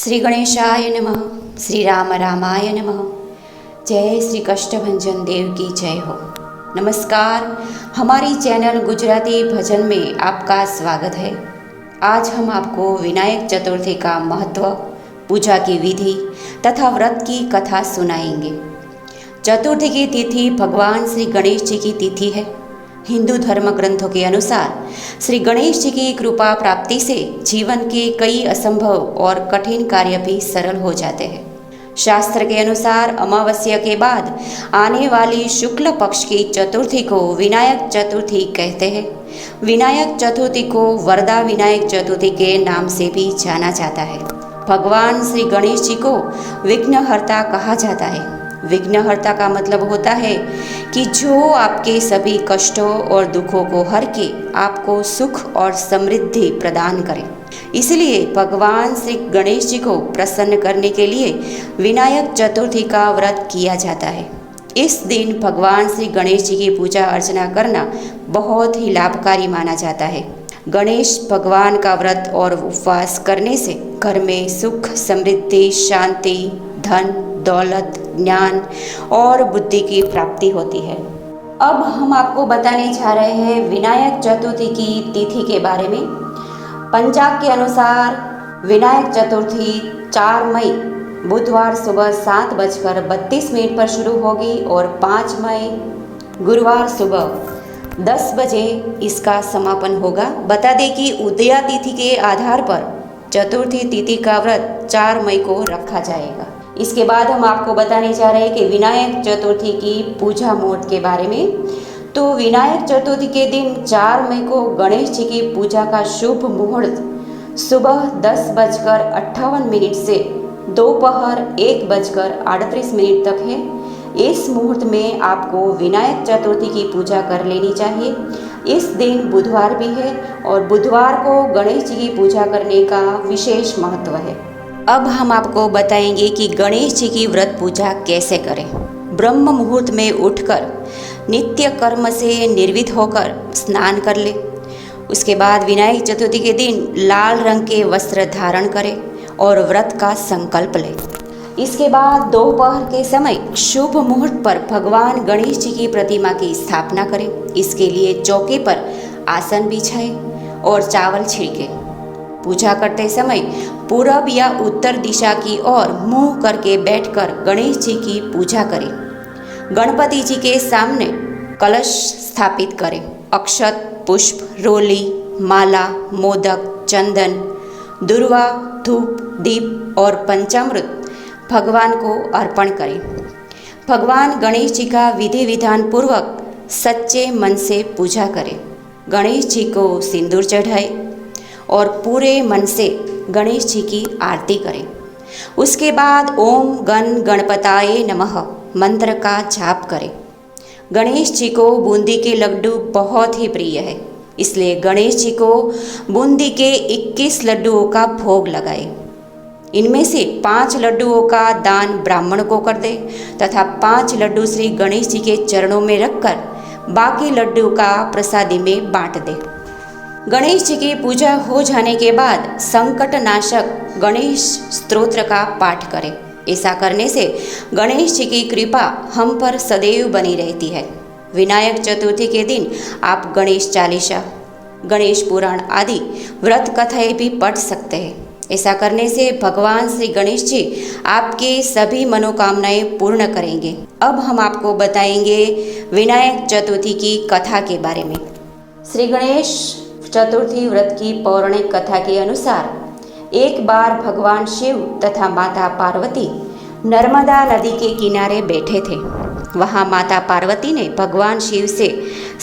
श्री गणेशाय नमः। श्री राम रामाय नमः। जय श्री कष्टभंजन देव की जय हो। नमस्कार, हमारी चैनल गुजराती भजन में आपका स्वागत है। आज हम आपको विनायक चतुर्थी का महत्व, पूजा की विधि तथा व्रत की कथा सुनाएंगे। चतुर्थी की तिथि भगवान श्री गणेश जी की तिथि है। हिंदू धर्म ग्रंथों के अनुसार श्री गणेश जी की कृपा प्राप्ति से जीवन के कई असंभव और कठिन कार्य भी सरल हो जाते हैं। शास्त्र के अनुसार अमावस्या के बाद आने वाली शुक्ल पक्ष की चतुर्थी को विनायक चतुर्थी कहते हैं। विनायक चतुर्थी को वरदा विनायक चतुर्थी के नाम से भी जाना जाता है। भगवान श्री गणेश जी को विघ्नहर्ता कहा जाता है। विघ्नहर्ता का मतलब होता है कि जो आपके सभी कष्टों और दुखों को हर के आपको सुख और समृद्धि प्रदान करे। इसलिए भगवान श्री गणेश जी को प्रसन्न करने के लिए विनायक चतुर्थी का व्रत किया जाता है। इस दिन भगवान श्री गणेश जी की पूजा अर्चना करना बहुत ही लाभकारी माना जाता है। गणेश भगवान का व्रत और उपवास करने से घर में सुख, समृद्धि, शांति, धन, दौलत, ज्ञान और बुद्धि की प्राप्ति होती है। अब हम आपको बताने जा रहे हैं विनायक चतुर्थी की तिथि के बारे में। पंचांग के अनुसार विनायक चतुर्थी 4 मई बुधवार सुबह 7:32 पर शुरू होगी और 5 मई गुरुवार सुबह 10 बजे इसका समापन होगा। बता दें कि उदया तिथि के आधार पर चतुर्थी तिथि का व्रत 4 मई को रखा जाएगा। इसके बाद हम आपको बताने जा रहे हैं कि विनायक चतुर्थी की पूजा मुहूर्त के बारे में। तो विनायक चतुर्थी के दिन 4 मई को गणेश जी की पूजा का शुभ मुहूर्त सुबह 10:58 से दोपहर 1:38 तक है। इस मुहूर्त में आपको विनायक चतुर्थी की पूजा कर लेनी चाहिए। इस दिन बुधवार भी है और बुधवार को गणेश जी की पूजा करने का विशेष महत्व है। अब हम आपको बताएंगे कि गणेश जी की व्रत पूजा कैसे करें। ब्रह्म मुहूर्त में उठकर नित्य कर्म से निर्वित होकर स्नान कर ले। उसके बाद विनायक चतुर्थी के दिन लाल रंग के वस्त्र धारण करें और व्रत का संकल्प लें। इसके बाद दोपहर के समय शुभ मुहूर्त पर भगवान गणेश जी की प्रतिमा की स्थापना करें। इसके लिए चौके पर आसन बिछाएं और चावल छिड़के। पूजा करते समय पूरब या उत्तर दिशा की ओर मुंह करके बैठकर गणेश जी की पूजा करें। गणपति जी के सामने कलश स्थापित करें। अक्षत, पुष्प, रोली, माला, मोदक, चंदन, दुर्वा, धूप, दीप और पंचामृत भगवान को अर्पण करें। भगवान गणेश जी का विधि विधान पूर्वक सच्चे मन से पूजा करें। गणेश जी को सिंदूर चढ़ाएं और पूरे मन से गणेश जी की आरती करें। उसके बाद ओम गण गणपताय नमः मंत्र का जाप करें। गणेश जी को बूंदी के लड्डू बहुत ही प्रिय है, इसलिए गणेश जी को बूंदी के 21 लड्डुओं का भोग लगाएं। इनमें से 5 लड्डुओं का दान ब्राह्मण को कर दे तथा 5 लड्डू श्री गणेश जी के चरणों में रखकर बाकी लड्डू का प्रसादी में बांट दे। गणेश जी की पूजा हो जाने के बाद संकट नाशक गणेश स्तोत्र का पाठ करें। ऐसा करने से गणेश जी की कृपा हम पर सदैव बनी रहती है। विनायक चतुर्थी के दिन आप गणेश चालीसा, गणेश पुराण आदि व्रत कथाएं भी पढ़ सकते हैं। ऐसा करने से भगवान श्री गणेश जी आपके सभी मनोकामनाएं पूर्ण करेंगे। अब हम आपको बताएंगे विनायक चतुर्थी की कथा के बारे में। श्री गणेश चतुर्थी व्रत की पौराणिक कथा के अनुसार एक बार भगवान शिव तथा माता पार्वती नर्मदा नदी के किनारे बैठे थे। वहाँ माता पार्वती ने भगवान शिव से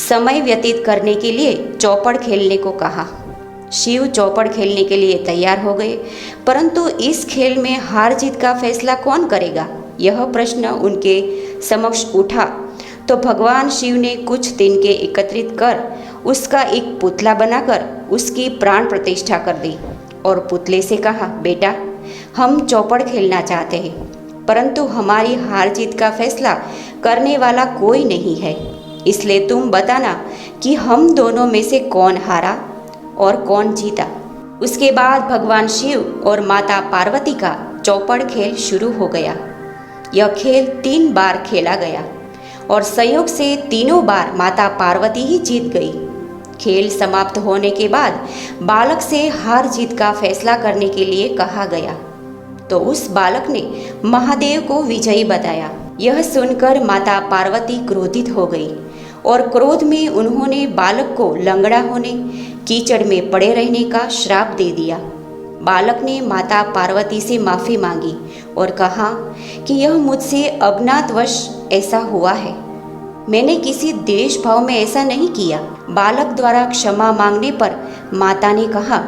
समय व्यतीत करने के लिए चौपड़ खेलने को कहा। शिव चौपड़ खेलने के लिए तैयार हो गए, परंतु इस खेल में हार जीत का फैसला कौन करेगा, यह प्रश्न उनके समक्ष उठा। तो भगवान शिव ने कुछ तिनके एकत्रित कर उसका एक पुतला बनाकर उसकी प्राण प्रतिष्ठा कर दी और पुतले से कहा, बेटा, हम चौपड़ खेलना चाहते हैं, परंतु हमारी हार जीत का फैसला करने वाला कोई नहीं है। इसलिए तुम बताना कि हम दोनों में से कौन हारा और कौन जीता। उसके बाद भगवान शिव और माता पार्वती का चौपड़ खेल शुरू हो गया। यह खेल 3 बार खेला गया और संयोग से तीनों बार माता पार्वती ही जीत गई। खेल समाप्त होने के बाद बालक से हार जीत का फैसला करने के लिए कहा गया, तो उस बालक ने महादेव को विजयी बताया। यह सुनकर माता पार्वती क्रोधित हो गई और क्रोध में उन्होंने बालक को लंगड़ा होने, कीचड़ में पड़े रहने का श्राप दे दिया। बालक ने माता पार्वती से माफ़ी मांगी और कहा कि यह मुझसे अज्ञातवश ऐसा हुआ है, मैंने किसी द्वेष भाव में ऐसा नहीं किया। बालक द्वारा क्षमा मांगने पर माता ने कहा,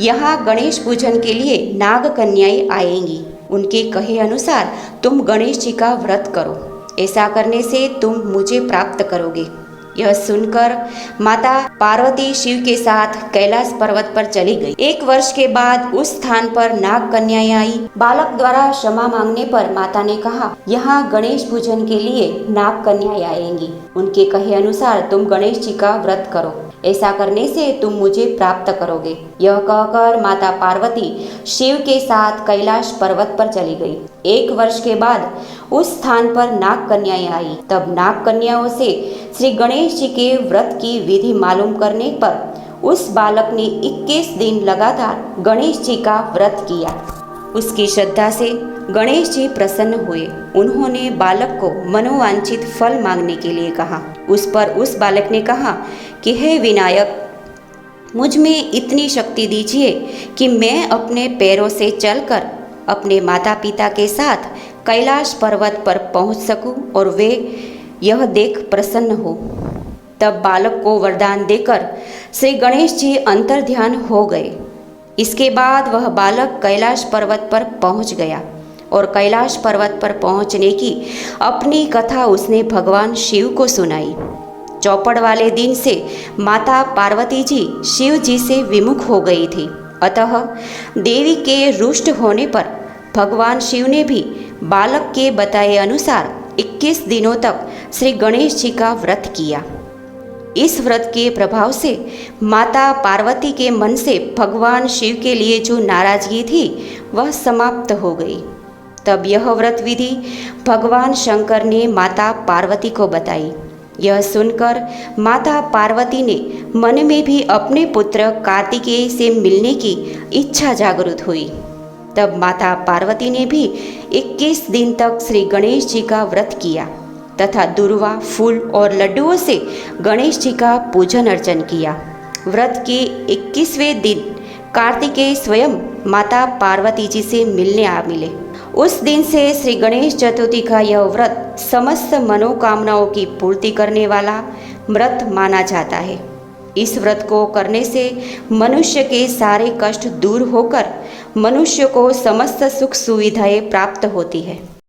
यहाँ गणेश पूजन के लिए नाग कन्याएं आएंगी, उनके कहे अनुसार तुम गणेश जी का व्रत करो, ऐसा करने से तुम मुझे प्राप्त करोगे। यह सुनकर माता पार्वती शिव के साथ कैलाश पर्वत पर चली गई। 1 वर्ष के बाद उस स्थान पर नाग कन्याएं आई। बालक द्वारा क्षमा मांगने पर माता ने कहा, यहाँ गणेश पूजन के लिए नाग कन्याएं आएंगी, उनके कहे अनुसार तुम गणेश जी का व्रत करो, ऐसा करने से तुम मुझे प्राप्त करोगे। यह कहकर माता पार्वती शिव के साथ कैलाश पर्वत पर चली गई। 1 वर्ष के बाद उस स्थान पर नाग कन्याएं आई। तब नाग कन्याओं से श्री गणेश जी के व्रत की विधि मालूम करने पर उस बालक ने 21 दिन लगातार गणेश जी का व्रत किया। उसकी श्रद्धा से गणेश जी प्रसन्न हुए। उन्होंने बालक को मनोवांछित फल मांगने के लिए कहा। उस पर उस बालक ने कहा कि हे विनायक, मुझ में इतनी शक्ति दीजिए कि मैं अपने पैरों से चलकर अपने माता पिता के साथ कैलाश पर्वत पर पहुंच सकूं और वे यह देख प्रसन्न हो। तब बालक को वरदान देकर श्री गणेश जी अंतर्ध्यान हो गए। इसके बाद वह बालक कैलाश पर्वत पर पहुंच गया और कैलाश पर्वत पर पहुंचने की अपनी कथा उसने भगवान शिव को सुनाई। चौपड़ वाले दिन से माता पार्वती जी शिव जी से विमुख हो गई थी, अतः देवी के रुष्ट होने पर भगवान शिव ने भी बालक के बताए अनुसार 21 दिनों तक श्री गणेश जी का व्रत किया। इस व्रत के प्रभाव से माता पार्वती के मन से भगवान शिव के लिए जो नाराजगी थी वह समाप्त हो गई। तब यह व्रत विधि भगवान शंकर ने माता पार्वती को बताई। यह सुनकर माता पार्वती ने मन में भी अपने पुत्र कार्तिकेय से मिलने की इच्छा जागृत हुई। तब माता पार्वती ने भी 21 दिन तक श्री गणेश जी का व्रत किया तथा दुर्वा, फूल और लड्डुओं से गणेश जी का पूजन अर्चन किया। व्रत के 21वें दिन कार्तिकेय स्वयं माता पार्वती जी से मिलने मिले। उस दिन से श्री गणेश चतुर्थी का यह व्रत समस्त मनोकामनाओं की पूर्ति करने वाला व्रत माना जाता है। इस व्रत को करने से मनुष्य के सारे कष्ट दूर होकर मनुष्य को समस्त सुख सुविधाएं प्राप्त होती है।